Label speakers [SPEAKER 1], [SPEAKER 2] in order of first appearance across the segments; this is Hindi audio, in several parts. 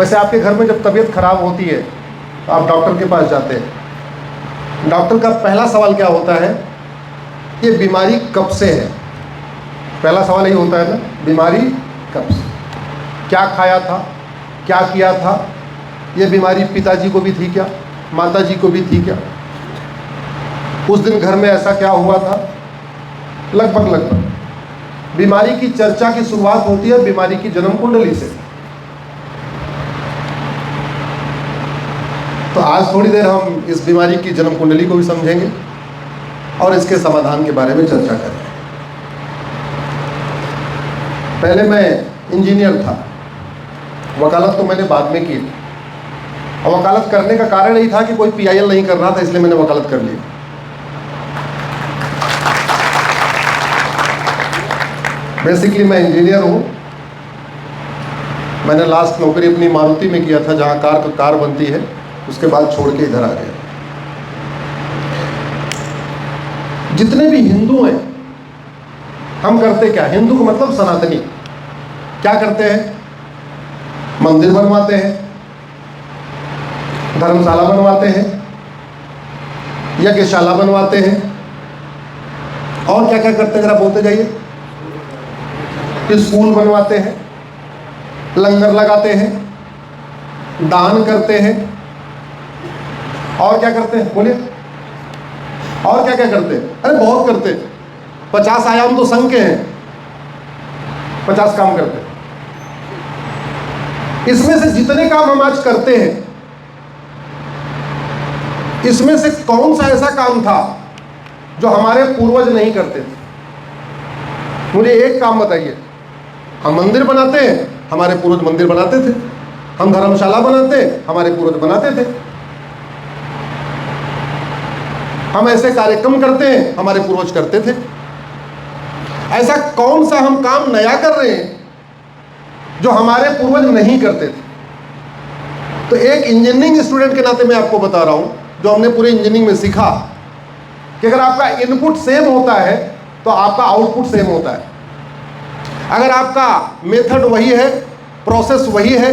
[SPEAKER 1] वैसे आपके घर में जब तबीयत खराब होती है तो आप डॉक्टर के पास जाते हैं। डॉक्टर का पहला सवाल क्या होता है? ये बीमारी कब से है? पहला सवाल यही होता है ना, बीमारी कब से, क्या खाया था, क्या किया था, ये बीमारी पिताजी को भी थी क्या, माता जी को भी थी क्या, उस दिन घर में ऐसा क्या हुआ था। लगभग बीमारी की चर्चा की शुरुआत होती है बीमारी की जन्म कुंडली से। तो आज थोड़ी देर हम इस बीमारी की जन्म कुंडली को भी समझेंगे और इसके समाधान के बारे में चर्चा करेंगे। पहले मैं इंजीनियर था, वकालत तो मैंने बाद में की, और वकालत करने का कारण यही था कि कोई PIL नहीं कर रहा था, इसलिए मैंने वकालत कर ली। बेसिकली मैं इंजीनियर हूँ। मैंने लास्ट नौकरी अपनी मारुति में किया था, जहाँ कार बनती है, उसके बाद छोड़ के इधर आ गया। जितने भी हिंदू हैं, हम करते क्या? हिंदू का मतलब सनातनी क्या करते हैं? मंदिर बनवाते हैं, धर्मशाला बनवाते हैं, यज्ञशाला बनवाते हैं, और क्या क्या करते हैं जरा बोलते जाइए। स्कूल बनवाते हैं, लंगर लगाते हैं, दान करते हैं, और क्या करते हैं बोलिए, और क्या क्या करते हैं? अरे बहुत करते हैं। 50 आयाम तो संघ के हैं, 50 काम करते हैं। इसमें से जितने काम हम आज करते हैं, इसमें से कौन सा ऐसा काम था जो हमारे पूर्वज नहीं करते थे? मुझे एक काम बताइए। हम मंदिर बनाते हैं, हमारे पूर्वज मंदिर बनाते थे। हम धर्मशाला बनाते हैं, हमारे पूर्वज बनाते थे। हम ऐसे कार्यक्रम करते हैं, हमारे पूर्वज करते थे। ऐसा कौन सा हम काम नया कर रहे हैं जो हमारे पूर्वज नहीं करते थे? तो एक इंजीनियरिंग स्टूडेंट के नाते मैं आपको बता रहा हूं, जो हमने पूरे इंजीनियरिंग में सीखा, कि अगर आपका इनपुट सेम होता है तो आपका आउटपुट सेम होता है। अगर आपका मेथड वही है, प्रोसेस वही है,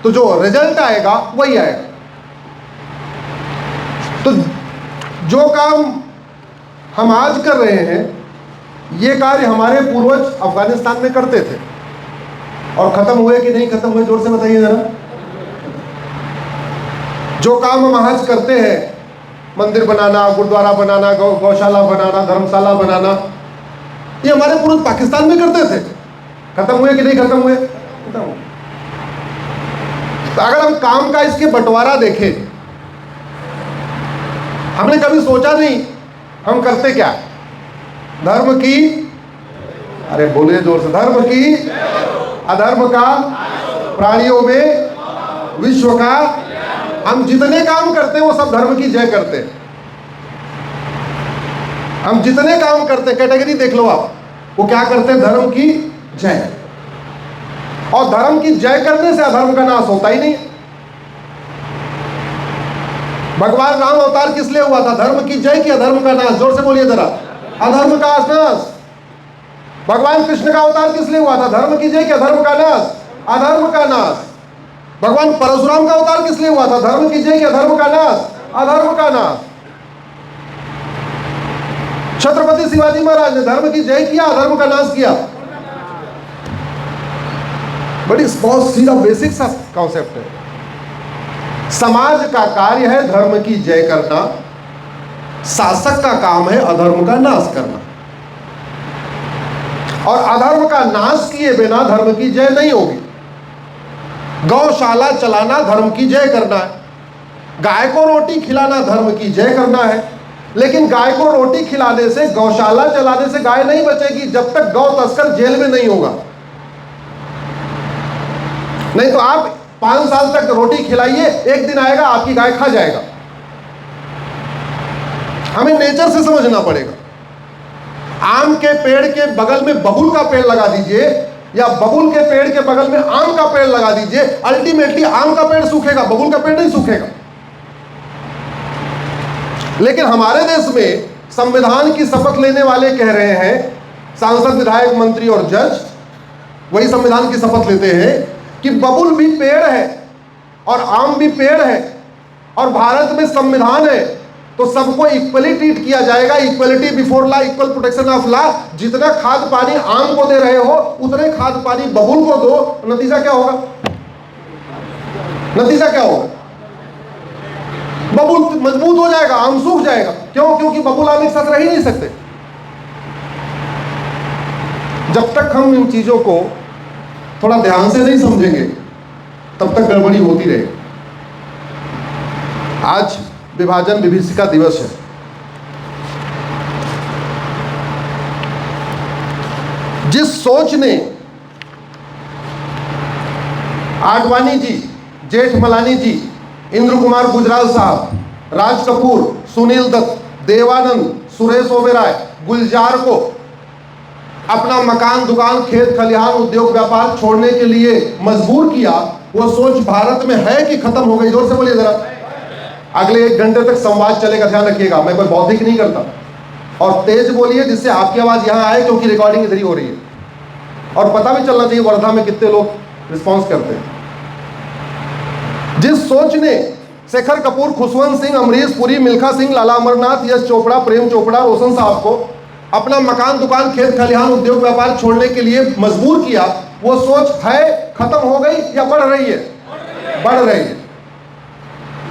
[SPEAKER 1] तो जो रिजल्ट आएगा वही आएगा। तो जो काम हम आज कर रहे हैं, ये कार्य हमारे पूर्वज अफगानिस्तान में करते थे। और खत्म हुए कि नहीं खत्म हुए? जोर से बताइए जरा। जो काम हम आज करते हैं, मंदिर बनाना, गुरुद्वारा बनाना, गौशाला बनाना, धर्मशाला बनाना, ये हमारे पूर्वज पाकिस्तान में करते थे। खत्म हुए कि नहीं खत्म हुए? खत्म हुए। तो अगर हम काम का इसके बंटवारा देखें, हमने कभी सोचा नहीं हम करते क्या? धर्म की, अरे बोलिए जोर से, धर्म की, अधर्म का, प्राणियों में, विश्व का। हम जितने काम करते हैं वो सब धर्म की जय करते हैं। हम जितने काम करते हैं, कैटेगरी देख लो आप, वो क्या करते हैं? धर्म की जय। और धर्म की जय करने से अधर्म का नाश होता ही नहीं। भगवान राम अवतार किस लिए हुआ था? धर्म की जय की अधर्म का नाश? जोर से बोलिए जरा। अधर्म का नाश। भगवान कृष्ण का अवतार किस लिए हुआ था? धर्म की जय की अधर्म का नाश? अधर्म का नाश। भगवान परशुराम का अवतार किस लिए हुआ था? धर्म की जय की अधर्म का नाश? अधर्म का नाश। छत्रपति शिवाजी महाराज ने धर्म की जय किया, अधर्म का नाश किया। बड़ी बहुत सीधा बेसिक सा कॉन्सेप्ट है। समाज का कार्य है धर्म की जय करना, शासक का काम है अधर्म का नाश करना। और अधर्म का नाश किए बिना धर्म की जय नहीं होगी। गौशाला चलाना धर्म की जय करना है, गाय को रोटी खिलाना धर्म की जय करना है। लेकिन गाय को रोटी खिलाने से, गौशाला चलाने से गाय नहीं बचेगी जब तक गौ तस्कर जेल में नहीं होगा। नहीं तो आप 5 साल तक रोटी खिलाइए, एक दिन आएगा आपकी गाय खा जाएगा। हमें नेचर से समझना पड़ेगा। आम के पेड़ के बगल में बबूल का पेड़ लगा दीजिए, या बबूल के पेड़ के बगल में आम का पेड़ लगा दीजिए, अल्टीमेटली आम का पेड़ सूखेगा, बबूल का पेड़ नहीं सूखेगा। लेकिन हमारे देश में संविधान की शपथ लेने वाले कह रहे हैं, सांसद, विधायक, मंत्री और जज वही संविधान की शपथ लेते हैं कि बबुल भी पेड़ है और आम भी पेड़ है और भारत में संविधान है, तो सबको इक्वली ट्रीट किया जाएगा, equality before law, equal protection of law. जितना खाद पानी आम को दे रहे हो उतने खाद पानी बबुल को दो, नतीजा क्या होगा? नतीजा क्या होगा? बबुल मजबूत हो जाएगा, आम सूख जाएगा। क्यों? क्योंकि बबुल आम एक साथ रह ही नहीं सकते। जब तक हम इन चीजों को थोड़ा ध्यान से नहीं समझेंगे तब तक गड़बड़ी होती रहेगी। आज विभाजन विभीषिका दिवस है। जिस सोच ने आडवाणी जी, जेठमलानी जी, इंद्र कुमार गुजराल साहब, राज कपूर, सुनील दत्त, देवानंद, सुरेश ओबेरॉय, गुलजार को अपना मकान, दुकान, खेत खलिहान, उद्योग व्यापार छोड़ने के लिए मजबूर किया, वो सोच भारत में है कि खत्म हो गई? जोर से बोलिए जरा। अगले 1 घंटे तक संवाद चलेगा, ध्यान रखिएगा। मैं कोई बौद्धिक नहीं करता। और तेज बोलिए जिससे आपकी आवाज यहां आए, क्योंकि रिकॉर्डिंग इधर ही हो रही है। और पता भी चलना चाहिए वर्धा में कितने लोग रिस्पॉन्स करते हैं। जिस सोच ने शेखर कपूर, खुशवंत सिंह, अमरीश पुरी, मिल्खा सिंह, लाला अमरनाथ, यश चोपड़ा, प्रेम चोपड़ा, रोशन साहब को अपना मकान, दुकान, खेत खलिहान, उद्योग व्यापार छोड़ने के लिए मजबूर किया, वो सोच है खत्म हो गई या बढ़ रही है? बढ़ रही है।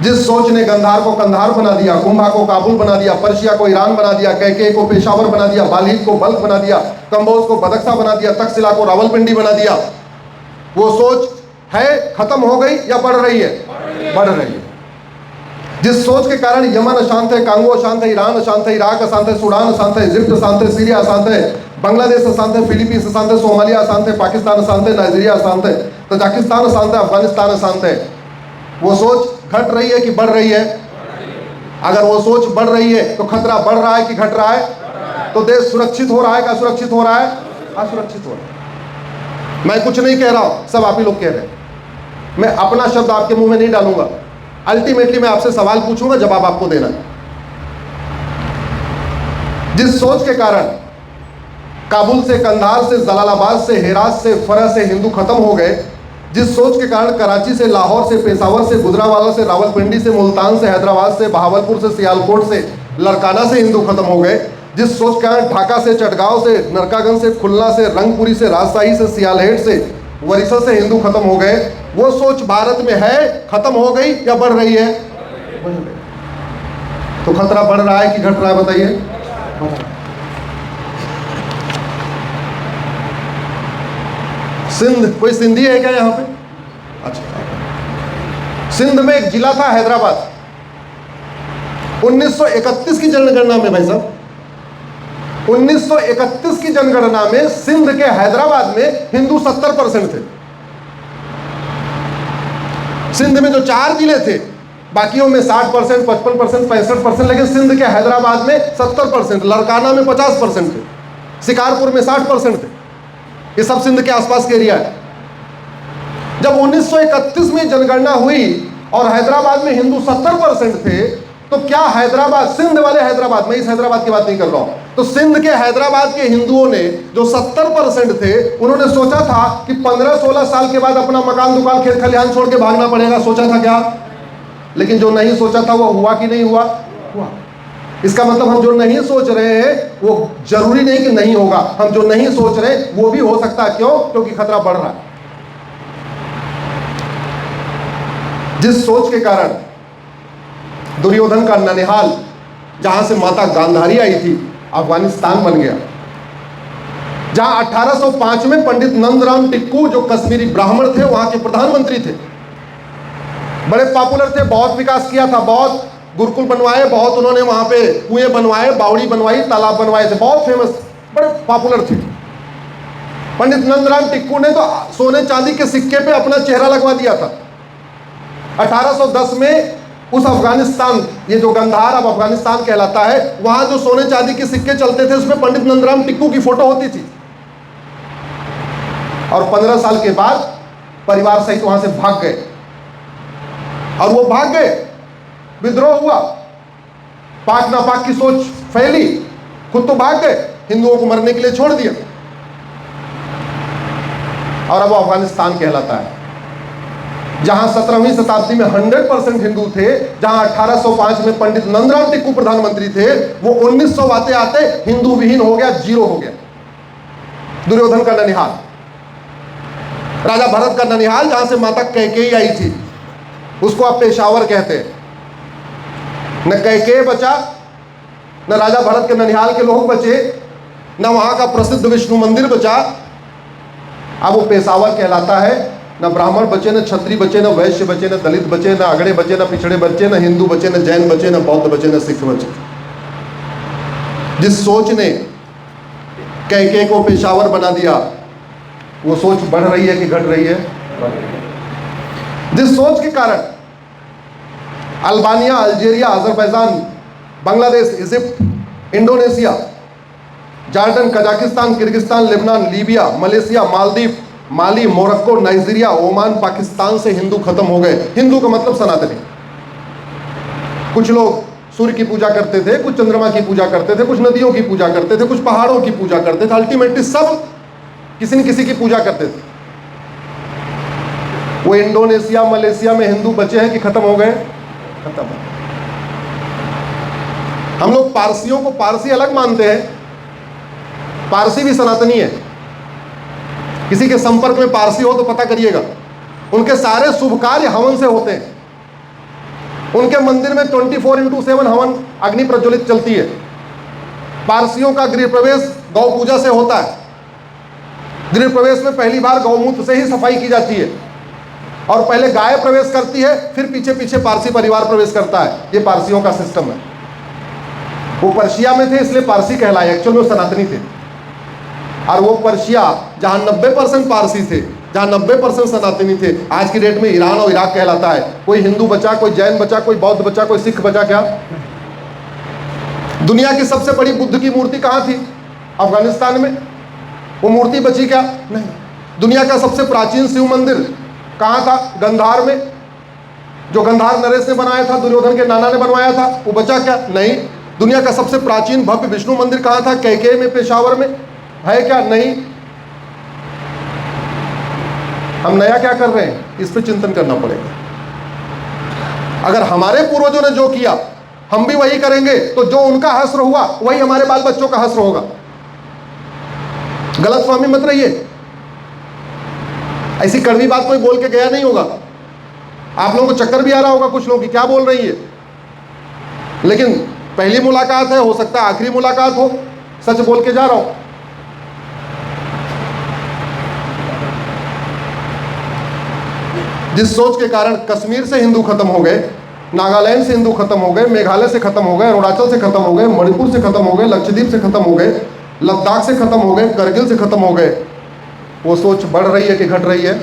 [SPEAKER 1] जिस सोच ने गंधार को कंधार बना दिया, कुंभा को काबुल बना दिया, पर्शिया को ईरान बना दिया, कैके को पेशावर बना दिया, बालिद को बल्ख बना दिया, कंबोज को बदख्शा बना दिया, तक्षशिला को रावलपिंडी बना दिया, वो सोच है खत्म हो गई या बढ़ रही है? बढ़ रही है। जिस सोच के कारण यमन अशांत है, कांगो अशांत है, ईरान अशांत है, इराक अशांत है, सूडान अशांत है, इजिप्ट अशांत है, सीरिया अशांत है, बांग्लादेश अशांत है, फिलीपींस अशांत है, सोमालिया अशांत है, पाकिस्तान अशांत है, नाइजीरिया अशांत है, तजाकिस्तान अशांत है, अफगानिस्तान अशांत है, वो सोच घट रही है कि बढ़ रही है? अगर वो सोच बढ़ रही है तो खतरा बढ़ रहा है कि घट रहा है? तो देश सुरक्षित हो रहा है कि असुरक्षित हो रहा है? असुरक्षित हो रहा है। मैं कुछ नहीं कह रहा हूं, सब आप ही लोग कह रहे हैं। मैं अपना शब्द आपके मुंह में नहीं डालूंगा। अल्टीमेटली मैं आपसे सवाल पूछूंगा, जवाब आपको देना है। जिस सोच के कारण काबुल से, कंधार से, जलालाबाद से, हेरात से, फरह से हिंदू खत्म हो गए, जिस सोच के कारण कराची से, लाहौर से, पेशावर से, गुजरांवाला से, रावलपिंडी से, मुल्तान से, हैदराबाद से, बहावलपुर से, सियालकोट से, लड़काना से हिंदू खत्म हो गए, जिस सोच के कारण ढाका से, चटगांव से, नरकागंज से, खुलना से, रंगपुरी से, राजशाही से, सियालहेट से, वरिसा से हिंदू खत्म हो गए, वो सोच भारत में है खत्म हो गई या बढ़ रही है? बढ़ रही। तो खतरा बढ़ रहा है कि घट रहा है? बताइए। सिंध, कोई सिंधी है क्या यहाँ पे? अच्छा। सिंध में एक जिला था हैदराबाद, 1931 की जनगणना में, भाई साहब 1931 की जनगणना में सिंध के हैदराबाद में हिंदू 70% थे। सिंध में जो 4 जिले थे, बाकियों में 60%, 55%, 65%, लेकिन सिंध के हैदराबाद में 70%, लड़काना में 50% थे, शिकारपुर में 60% थे। ये सब सिंध के आसपास के एरिया है। जब 1931 में जनगणना हुई और हैदराबाद में हिंदू 70% थे, तो क्या हैदराबाद, सिंध वाले हैदराबाद, मैं इस हैदराबाद की बात नहीं कर रहा हूं, तो सिंध के हैदराबाद के हिंदुओं ने जो 70% थे, उन्होंने सोचा था कि 15-16 साल के बाद अपना मकान, दुकान, खेत खलिहान छोड़ के भागना पड़ेगा? सोचा था क्या? लेकिन जो नहीं सोचा था वो हुआ कि नहीं हुआ? हुआ। इसका मतलब हम जो नहीं सोच रहे हैं वो जरूरी नहीं कि नहीं होगा। हम जो नहीं सोच रहे वो भी हो सकता है। क्यों? क्योंकि खतरा बढ़ रहा है। जिस सोच के कारण दुर्योधन का ननिहाल, जहां से माता गांधारी आई थी, अफगानिस्तान बन गया, जहां 1805 में पंडित नंदराम टिक्कू, जो कश्मीरी ब्राह्मण थे, वहां के प्रधानमंत्री थे, बड़े पॉपुलर थे, बहुत विकास किया था, बहुत गुरुकुल बनवाए, बहुत उन्होंने वहां पे कुएं बनवाए, बावड़ी बनवाई, तालाब बनवाए थे, बहुत फेमस, बड़े पॉपुलर थे। पंडित नंदराम टिक्कू ने तो सोने चांदी के सिक्के पे अपना चेहरा लगवा दिया था। 1810 में उस अफगानिस्तान, ये जो गंधार अब अफगानिस्तान कहलाता है, वहां जो सोने चांदी के सिक्के चलते थे उसमें पंडित नंदराम टिक्कू की फोटो होती थी। और 15 साल के बाद परिवार सहित वहां से भाग गए, और वो भाग गए, विद्रोह हुआ, पाक नापाक की सोच फैली, खुद तो भाग गए, हिंदुओं को मरने के लिए छोड़ दिया, और अब वो अफगानिस्तान कहलाता है। जहां 17वीं शताब्दी में 100% हिंदू थे, जहां 1805 में पंडित नंदराम टिक्कू प्रधानमंत्री थे, वो 1900 आते आते हिंदू विहीन हो गया, जीरो हो गया। दुर्योधन का ननिहाल, राजा भरत का ननिहाल, जहां से माता कैकेयी आई थी, उसको आप पेशावर कहते हैं। न कैकेयी बचा, न राजा भरत के ननिहाल के लोग बचे, न वहां का प्रसिद्ध विष्णु मंदिर बचा। अब वो पेशावर कहलाता है। न ब्राह्मण बचे, न क्षत्रिय बचे, न वैश्य बचे, न दलित बचे, न अगड़े बचे, न पिछड़े बचे, न हिंदू बचे, न जैन बचे, न बौद्ध बचे, न सिख बचे। जिस सोच ने कैकेयी को पेशावर बना दिया, वो सोच बढ़ रही है कि घट रही है? जिस सोच के कारण Albania, Algeria, Azerbaijan, Bangladesh, Egypt, Indonesia, Jordan, Kazakhstan, Kyrgyzstan, Lebanon, Libya, Malaysia, Maldives, Mali, Morocco, Nigeria, Oman, Pakistan से हिंदू खत्म हो गए। हिंदू का मतलब सनातनी। कुछ लोग सूर्य की पूजा करते थे, कुछ चंद्रमा की पूजा करते थे, कुछ नदियों की पूजा करते थे, कुछ पहाड़ों की पूजा करते थे। अल्टीमेटली सब किसी न किसी की पूजा करते थे। वो इंडोनेशिया, मलेशिया में हिंदू बचे हैं कि खत्म हो गए? खत्म हो। हम लोग पारसियों को पारसी अलग मानते हैं, पारसी भी सनातनी है। किसी के संपर्क में पारसी हो तो पता करिएगा, उनके सारे शुभ कार्य हवन से होते हैं। उनके मंदिर में 24/7 हवन अग्नि प्रज्वलित चलती है। पारसियों का गृह प्रवेश गौ पूजा से होता है। गृह प्रवेश में पहली बार गौमूत्र से ही सफाई की जाती है, और पहले गाय प्रवेश करती है, फिर पीछे पीछे पारसी परिवार प्रवेश करता है। ये पारसियों का सिस्टम है। वो पर्शिया में थे इसलिए पारसी कहलाए, एक्चुअल में सनातनी थे। और वो पर्शिया जहां 90% पारसी थे, जहां 90% सनातनी थे, आज की डेट में ईरान और इराक कहलाता है। कोई हिंदू बचा, कोई जैन बचा, कोई बौद्ध बचा, कोई सिख बचा क्या? दुनिया की सबसे बड़ी बुद्ध की मूर्ति कहां थी? अफगानिस्तान में। वो मूर्ति बची क्या? नहीं। दुनिया का सबसे प्राचीन शिव मंदिर कहां था? गंधार में। जो गंधार नरेश ने बनाया था, दुर्योधन के नाना ने बनवाया था, वो बचा क्या? नहीं। दुनिया का सबसे प्राचीन भव्य विष्णु मंदिर कहां था? कैकेयी में, पेशावर में, है क्या? नहीं। हम नया क्या कर रहे हैं, इस पे चिंतन करना पड़ेगा। अगर हमारे पूर्वजों ने जो किया हम भी वही करेंगे, तो जो उनका हश्र हुआ वही हमारे बाल बच्चों का हश्र होगा। गलत फहमी मत रहिए। ऐसी कड़वी बात कोई बोल के गया नहीं होगा। आप लोगों को चक्कर भी आ रहा होगा कुछ लोगों की, क्या बोल रही है। लेकिन पहली मुलाकात है, हो सकता है आखिरी मुलाकात हो, सच बोल के जा रहा हूं। जिस सोच के कारण कश्मीर से हिंदू खत्म हो गए, नागालैंड से हिंदू खत्म हो गए, मेघालय से खत्म हो गए, अरुणाचल से खत्म हो गए, मणिपुर से खत्म हो गए, लक्षद्वीप से खत्म हो गए, लद्दाख से खत्म हो गए, करगिल से खत्म हो गए, वो सोच बढ़ रही है कि घट रही है?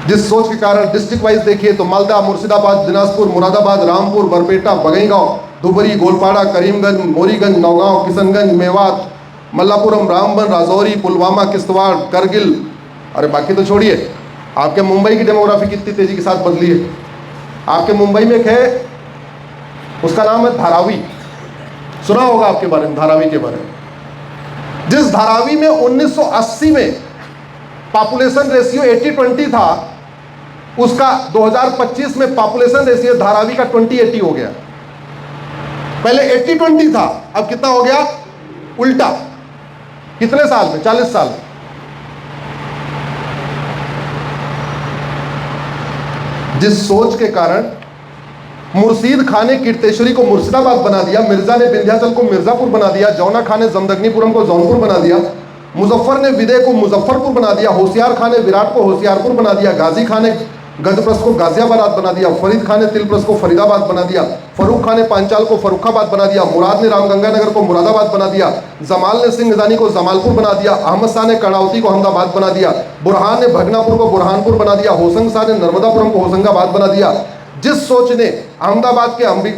[SPEAKER 1] जिस सोच के कारण डिस्ट्रिक्ट वाइज देखिए तो मालदा, मुर्शिदाबाद, दिनाजपुर, मुरादाबाद, रामपुर, बरपेटा, बगईगांव, धुबरी, गोलपाड़ा, करीमगंज, मोरीगंज, नौगांव, किशनगंज, मेवात, मल्लापुरम, रामबन, राजौरी, पुलवामा, किश्तवाड़, करगिल, अरे बाकी तो छोड़िए। आपके मुंबई की डेमोग्राफी कितनी तेजी के साथ बदली है। आपके मुंबई में एक है, उसका नाम है धारावी, सुना होगा आपके बारे में, धारावी के बारे में। जिस धारावी में 1980 में पॉपुलेशन रेशियो 80-20 था, उसका 2025 में पॉपुलेशन रेशियो धारावी का 20-80 हो गया। पहले 80-20 था, अब कितना हो गया? उल्टा। कितने साल में? 40 साल में। जिस सोच के कारण मुर्शीद खान ने कीर्तेश्वरी को मुर्शिदाबाद बना दिया, मिर्जा ने विंध्याचल को मिर्जापुर बना दिया, जौना खान ने जमदग्निपुरम को जौनपुर बना दिया, मुजफ्फर ने विदय को मुजफ्फरपुर बना दिया, होशियार खान ने विराट को होशियारपुर बना दिया, गाजी खान ने गजप्रस को गाजियाबाद बना दिया, फरीद खान ने तिलप्रस को फरीदाबाद बना दिया, फरूख खान ने पांचाल को फरुखाबाद बना दिया, मुराद ने रामगंगानगर को मुरादाबाद बना दिया, जमाल ने सिंहदानी को जमालपुर बना दिया, अहमद शाह ने कर्णावती को अहमदाबाद बना दिया, बुरहान ने भगनापुर को बुरहानपुर बना दिया, होशंग शाह ने नर्मदापुरम को होशंगाबाद बना दिया। जिस सोच ने अहमदाबाद के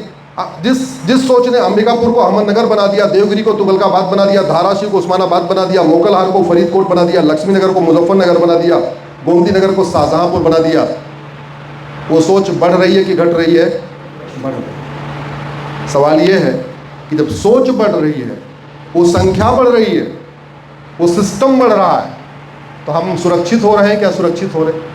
[SPEAKER 1] जिस सोच ने अंबिकापुर को अहमदनगर बना दिया, देवगिरी को तुगलकाबाद बना दिया, धाराशिव को उस्मानाबाद बना दिया, मोकलहार को फरीदकोट बना दिया, लक्ष्मीनगर को मुजफ्फरनगर बना दिया, गोमती नगर को शाहजहांपुर बना दिया, वो सोच बढ़ रही है कि घट रही है? बढ़ रही है। सवाल ये है कि जब सोच बढ़ रही है, वो संख्या बढ़ रही है, वो सिस्टम बढ़ रहा है, तो हम सुरक्षित हो रहे हैं क्या? सुरक्षित हो रहे हैं?